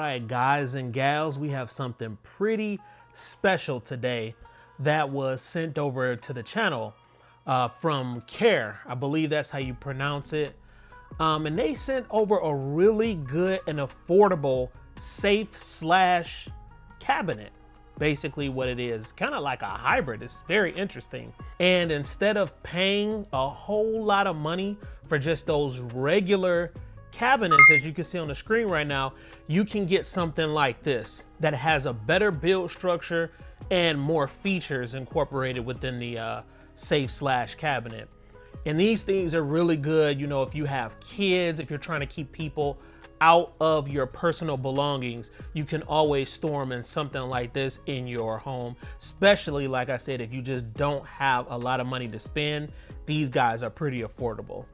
right, guys and gals, we have something pretty special today that was sent over to the channel from Kaer. I believe that's how you pronounce it. And they sent over a really good and affordable safe slash cabinet. Basically what it is, kind of like a hybrid. It's very interesting. And instead of paying a whole lot of money for just those regular cabinets, as you can see on the screen right now, you can get something like this that has a better build structure and more features incorporated within the safe slash cabinet. And these things are really good, you know, if you have kids, if you're trying to keep people out of your personal belongings, you can always store them in something like this in your home. Especially, like I said, if you just don't have a lot of money to spend, these guys are pretty affordable.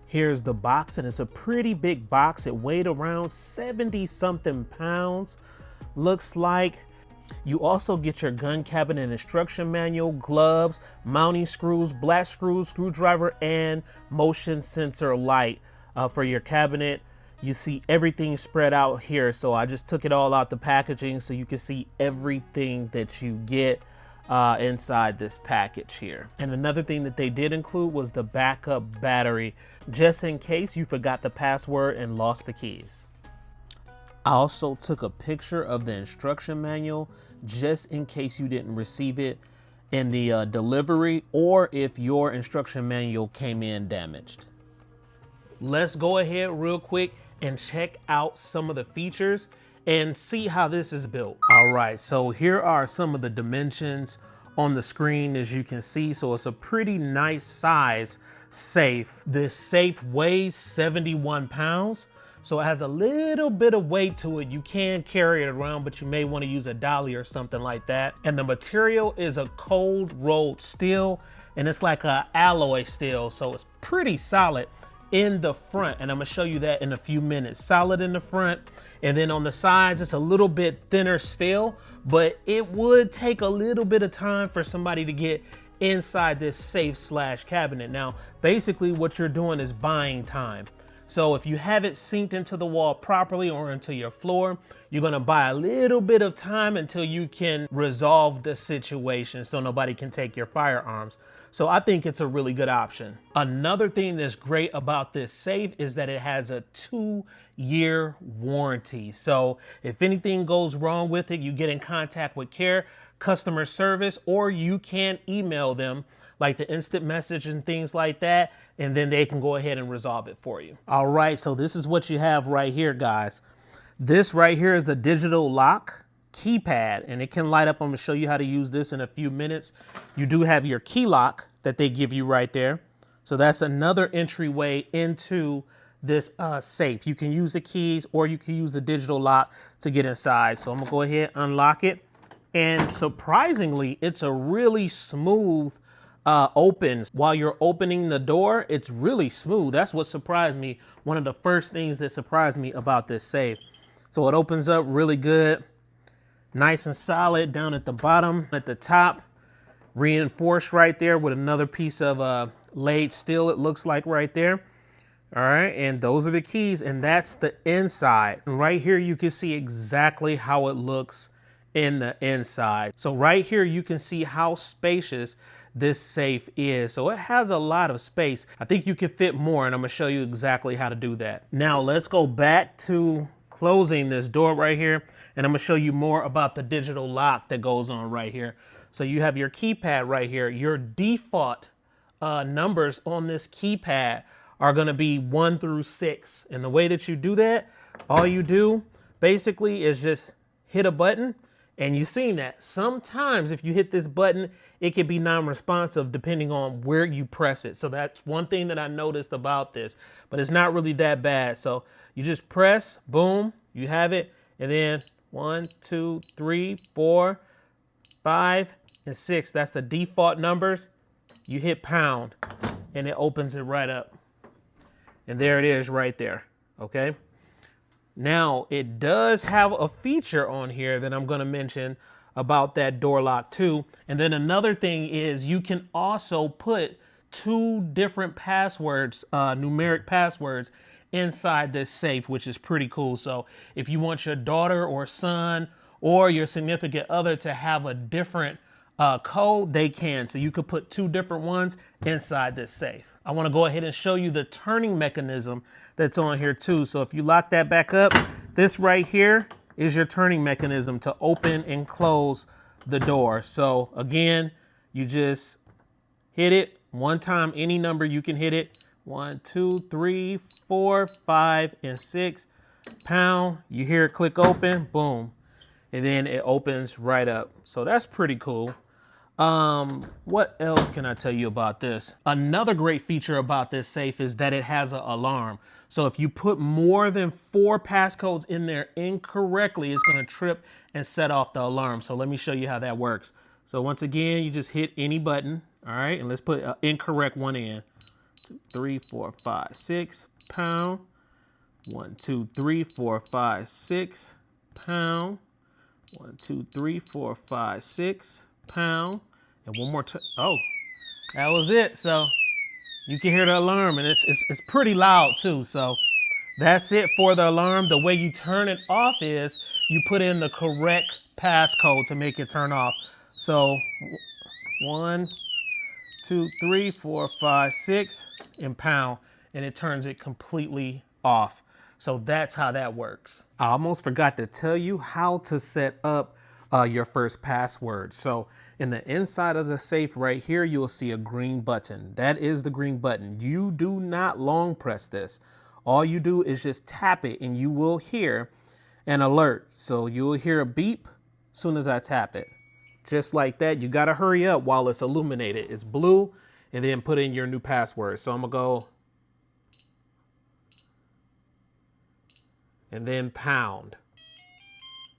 Here's the box, and it's a pretty big box. It weighed around 70 something pounds. Looks like you also get your gun cabinet instruction manual, gloves, mounting screws, black screws, screwdriver, and motion sensor light for your cabinet. You see everything spread out here. So I just took it all out the packaging so you can see everything that you get inside this package here. And another thing that they did include was the backup battery, just in case you forgot the password and lost the keys. I also took a picture of the instruction manual just in case you didn't receive it in the delivery, or if your instruction manual came in damaged. Let's go ahead real quick and check out some of the features and see how this is built. All right, so here are some of the dimensions on the screen, as you can see. So it's a pretty nice size safe. This safe weighs 71 pounds. So it has a little bit of weight to it. You can carry it around, but you may want to use a dolly or something like that. And the material is a cold rolled steel, and it's like a alloy steel. So it's pretty solid in the front, and I'm gonna show you that in a few minutes. Solid in the front, and then on the sides it's a little bit thinner steel, but it would take a little bit of time for somebody to get inside this safe slash cabinet. Now basically what you're doing is buying time. So if you have it synced into the wall properly or into your floor, you're gonna buy a little bit of time until you can resolve the situation so nobody can take your firearms. So I think it's a really good option. Another thing that's great about this safe is that it has a 2-year warranty. So if anything goes wrong with it, you get in contact with Kaer customer service, or you can email them, like the instant message and things like that, and then they can go ahead and resolve it for you. All right, so this is what you have right here, guys. This right here is the digital lock keypad, and it can light up. I'm gonna show you how to use this in a few minutes. You do have your key lock that they give you right there. So that's another entryway into this safe. You can use the keys, or you can use the digital lock to get inside. So I'm gonna go ahead, unlock it. And surprisingly, it's a really smooth open. While you're opening the door, it's really smooth. That's what surprised me. One of the first things that surprised me about this safe. So it opens up really good, nice and solid down at the bottom. At the top, reinforced right there with another piece of laid steel, it looks like right there. All right, and those are the keys, and that's the inside. And right here you can see exactly how it looks in the inside. So right here you can see how spacious this safe is. So it has a lot of space. I think you can fit more, and I'm gonna show you exactly how to do that. Now let's go back to closing this door right here, and I'm gonna show you more about the digital lock that goes on right here. So you have your keypad right here. Your default numbers on this keypad are gonna be 1 through 6. And the way that you do that, all you do basically is just hit a button. And you've seen that sometimes if you hit this button, it can be non-responsive depending on where you press it. So that's one thing that I noticed about this, but it's not really that bad. So you just press, boom, you have it. And then 1, 2, 3, 4, 5, and 6. That's the default numbers. You hit pound and it opens it right up. And there it is right there. Okay. Now, it does have a feature on here that I'm going to mention about that door lock too. And then another thing is you can also put 2 different passwords, numeric passwords inside this safe, which is pretty cool. So if you want your daughter or son or your significant other to have a different code, they can. So you could put two different ones inside this safe. I want to go ahead and show you the turning mechanism that's on here too. So if you lock that back up, this right here is your turning mechanism to open and close the door. So again, you just hit it one time, any number you can hit it. 1, 2, 3, 4, 5, and 6. Pound. You hear it click open, boom. And then it opens right up. So that's pretty cool. What else can I tell you about this? Another great feature about this safe is that it has an alarm. So if you put more than 4 passcodes in there incorrectly, it's going to trip and set off the alarm. So let me show you how that works. So once again, you just hit any button. All right. And let's put an incorrect one in. 2, 3, 4, 5, 6. Pound. 1, 2, 3, 4, 5, 6. Pound. 1, 2, 3, 4, 5, 6. Pound. And one more time. Oh, that was it. So you can hear the alarm, and it's pretty loud too. So that's it for the alarm. The way you turn it off is you put in the correct passcode to make it turn off. So 1, 2, 3, 4, 5, 6, and pound, and it turns it completely off. So that's how that works. I almost forgot to tell you how to set up your first password. So in the inside of the safe right here, you'll see a green button. That is the green button. You do not long press this. All you do is just tap it and you will hear an alert. So you'll hear a beep as soon as I tap it. Just like that. You got to hurry up while it's illuminated. It's blue, and then put in your new password. So I'm going to go and then pound.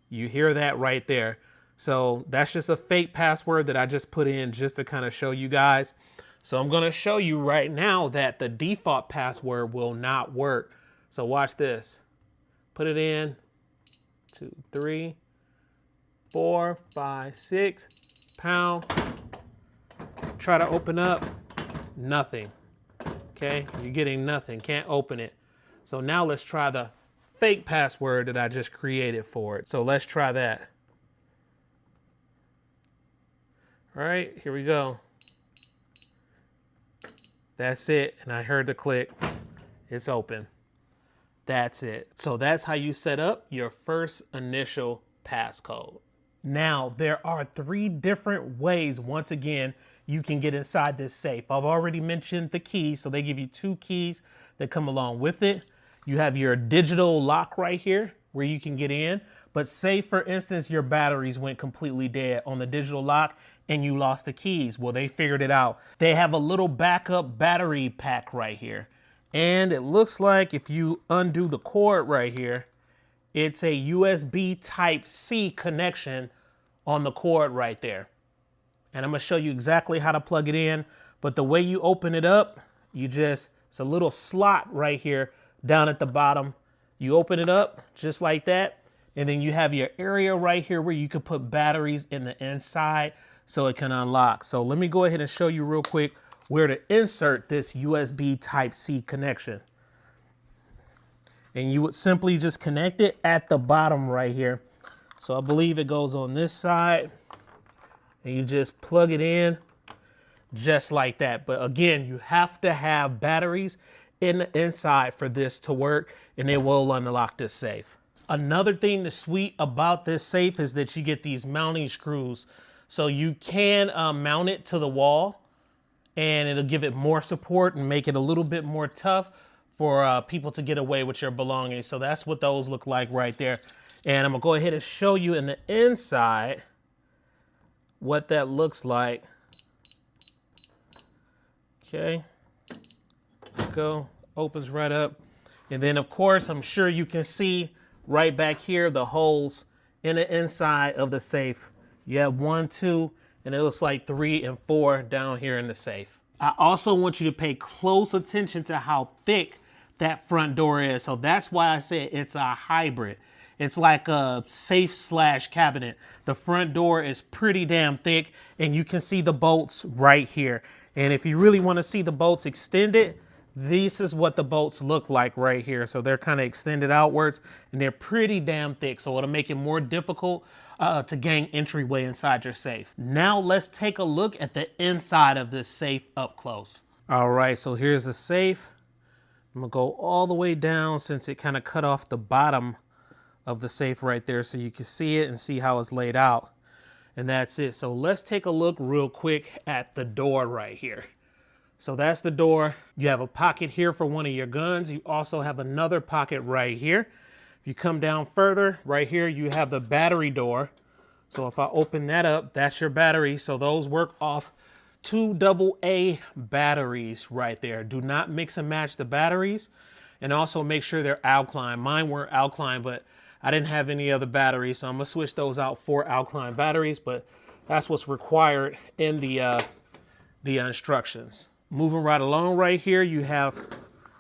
You hear that right there. So that's just a fake password that I just put in just to kind of show you guys. So I'm going to show you right now that the default password will not work. So watch this. Put it in. 2, 3, 4, 5, 6. Pound. Try to open up. Nothing. Okay. You're getting nothing. Can't open it. So now let's try the fake password that I just created for it. So let's try that. All right, here we go. That's it. And I heard the click. It's open. That's it. So that's how you set up your first initial passcode. Now, there are 3 different ways, once again, you can get inside this safe. I've already mentioned the keys. So they give you 2 keys that come along with it. You have your digital lock right here where you can get in. But say, for instance, your batteries went completely dead on the digital lock and you lost the keys. Well, they figured it out. They have a little backup battery pack right here. And it looks like if you undo the cord right here, it's a USB Type-C connection on the cord right there. And I'm going to show you exactly how to plug it in. But the way you open it up, it's a little slot right here down at the bottom. You open it up just like that. And then you have your area right here where you can put batteries in the inside so it can unlock. So let me go ahead and show you real quick where to insert this USB Type-C connection. And you would simply just connect it at the bottom right here. So I believe it goes on this side. And you just plug it in just like that. But again, you have to have batteries in the inside for this to work, and it will unlock this safe. Another thing that's sweet about this safe is that you get these mounting screws. So you can mount it to the wall, and it'll give it more support and make it a little bit more tough for people to get away with your belongings. So that's what those look like right there. And I'm gonna go ahead and show you in the inside what that looks like. Okay, go, opens right up. And then of course, I'm sure you can see right back here, the holes in the inside of the safe. You have 1, 2, and it looks like 3 and 4 down here in the safe. I also want you to pay close attention to how thick that front door is. So that's why I said it's a hybrid. It's like a safe/cabinet. The front door is pretty damn thick, and you can see the bolts right here. And if you really want to see the bolts extended, This is what the bolts look like right here. So they're kind of extended outwards and they're pretty damn thick. So it'll make it more difficult to gain entryway inside your safe. Now let's take a look at the inside of this safe up close. All right, so here's the safe. I'm gonna go all the way down since it kind of cut off the bottom of the safe right there so you can see it and see how it's laid out. And that's it. So let's take a look real quick at the door right here. So that's the door. You have a pocket here for one of your guns. You also have another pocket right here. If you come down further, right here, you have the battery door. So if I open that up, that's your battery. So those work off 2 AA batteries right there. Do not mix and match the batteries. And also make sure they're alkaline. Mine weren't alkaline, but I didn't have any other batteries. So I'm gonna switch those out for alkaline batteries, but that's what's required in the instructions. Moving right along right here, you have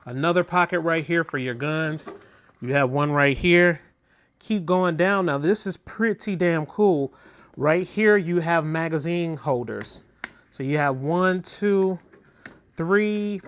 another pocket right here for your guns. You have one right here. Keep going down. Now this is pretty damn cool. Right here, you have magazine holders. So you have 1, 2, 3,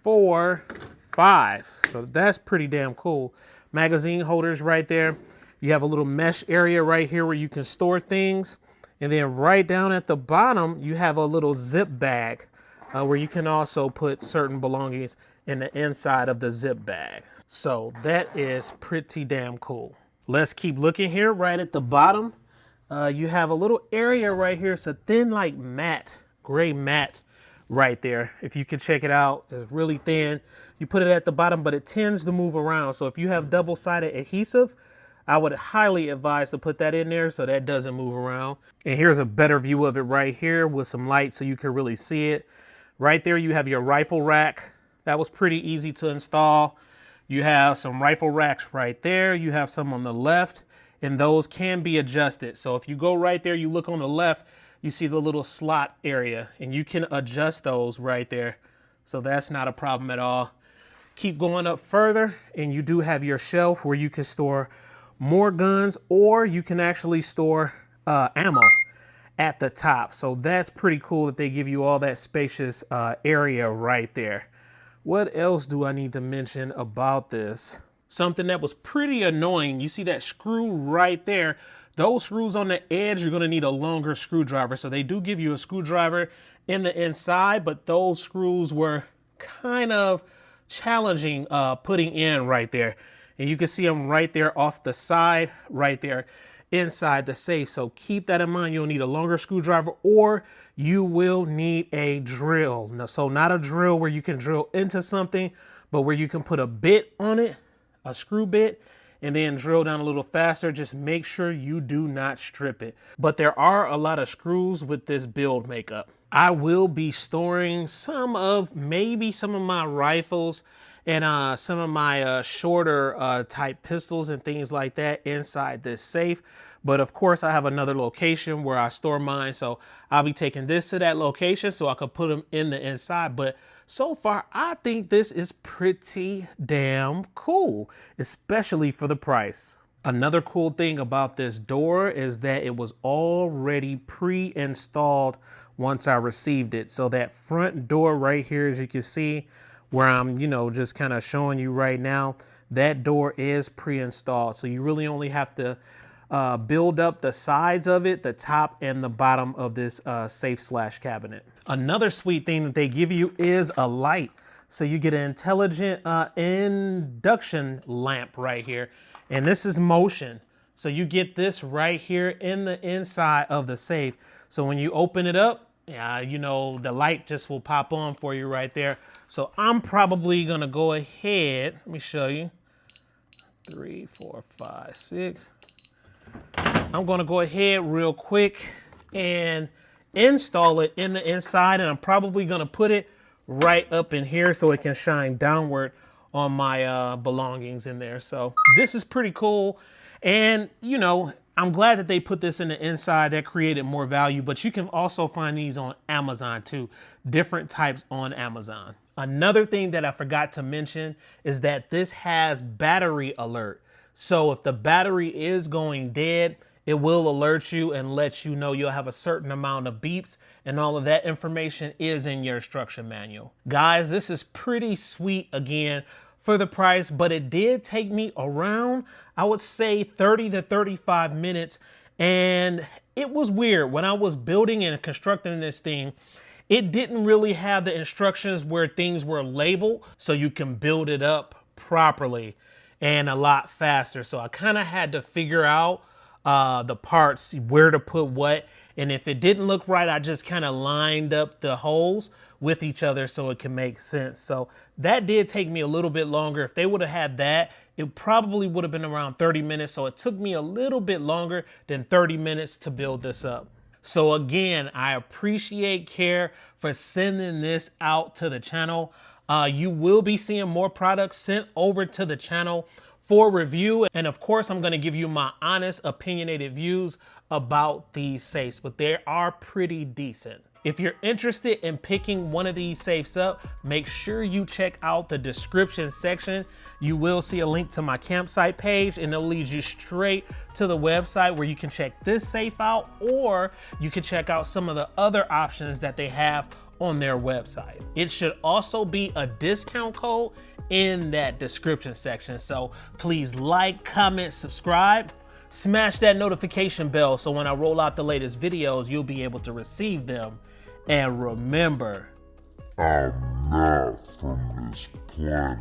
4, 5. So that's pretty damn cool. Magazine holders right there. You have a little mesh area right here where you can store things. And then right down at the bottom, you have a little zip bag where you can also put certain belongings in the inside of the zip bag. So that is pretty damn cool. Let's keep looking here. Right at the bottom, you have a little area right here. It's a thin, like matte, gray matte right there. If you can check it out, it's really thin. You put it at the bottom, but it tends to move around. So if you have double-sided adhesive, I would highly advise to put that in there so that doesn't move around. And here's a better view of it right here with some light so you can really see it. Right there, you have your rifle rack. That was pretty easy to install. You have some rifle racks right there. You have some on the left, and those can be adjusted. So if you go right there, you look on the left, you see the little slot area, and you can adjust those right there. So that's not a problem at all. Keep going up further, and you do have your shelf where you can store more guns, or you can actually store ammo at the top. So that's pretty cool that they give you all that spacious area right there. What else do I need to mention about this? Something that was pretty annoying. You see that screw right there? Those screws on the edge, you're gonna need a longer screwdriver. So they do give you a screwdriver in the inside, but those screws were kind of challenging putting in right there. And you can see them right there off the side, right there inside the safe. So keep that in mind. You'll need a longer screwdriver, or you will need a drill. Now, so not a drill where you can drill into something, but where you can put a bit on it, a screw bit, and then drill down a little faster. Just make sure you do not strip it. But there are a lot of screws with this build makeup. I will be storing maybe some of my rifles and some of my shorter type pistols and things like that inside this safe. But of course, I have another location where I store mine. So I'll be taking this to that location so I can put them in the inside. But so far, I think this is pretty damn cool, especially for the price. Another cool thing about this door is that it was already pre-installed once I received it. So that front door right here, as you can see, where I'm, just kind of showing you right now, that door is pre-installed. So you really only have to build up the sides of it, the top and the bottom of this safe/cabinet. Another sweet thing that they give you is a light. So you get an intelligent induction lamp right here. And this is motion. So you get this right here in the inside of the safe. So when you open it up, the light just will pop on for you right there. So I'm probably gonna go ahead, let me show you. 3, 4, 5, 6. I'm gonna go ahead real quick and install it in the inside, and I'm probably gonna put it right up in here so it can shine downward on my belongings in there. So this is pretty cool. And I'm glad that they put this in the inside. That created more value, but you can also find these on Amazon too. Different types on Amazon. Another thing that I forgot to mention is that this has battery alert. So if the battery is going dead, it will alert you and let you know you'll have a certain amount of beeps, and all of that information is in your instruction manual. Guys, this is pretty sweet again for the price, but it did take me around, I would say 30 to 35 minutes. And it was weird when I was building and constructing this thing. It didn't really have the instructions where things were labeled so you can build it up properly and a lot faster. So I kind of had to figure out the parts, where to put what. And if it didn't look right, I just kind of lined up the holes with each other so it can make sense. So that did take me a little bit longer. If they would have had that, it probably would have been around 30 minutes. So it took me a little bit longer than 30 minutes to build this up. So again, I appreciate Kaer for sending this out to the channel. You will be seeing more products sent over to the channel for review. And of course, I'm going to give you my honest, opinionated views about these safes, but they are pretty decent. If you're interested in picking one of these safes up, make sure you check out the description section. You will see a link to my campsite page, and it'll lead you straight to the website where you can check this safe out, or you can check out some of the other options that they have on their website. It should also be a discount code in that description section. So please like, comment, subscribe, smash that notification bell so when I roll out the latest videos, you'll be able to receive them. And remember, I'm not from this planet.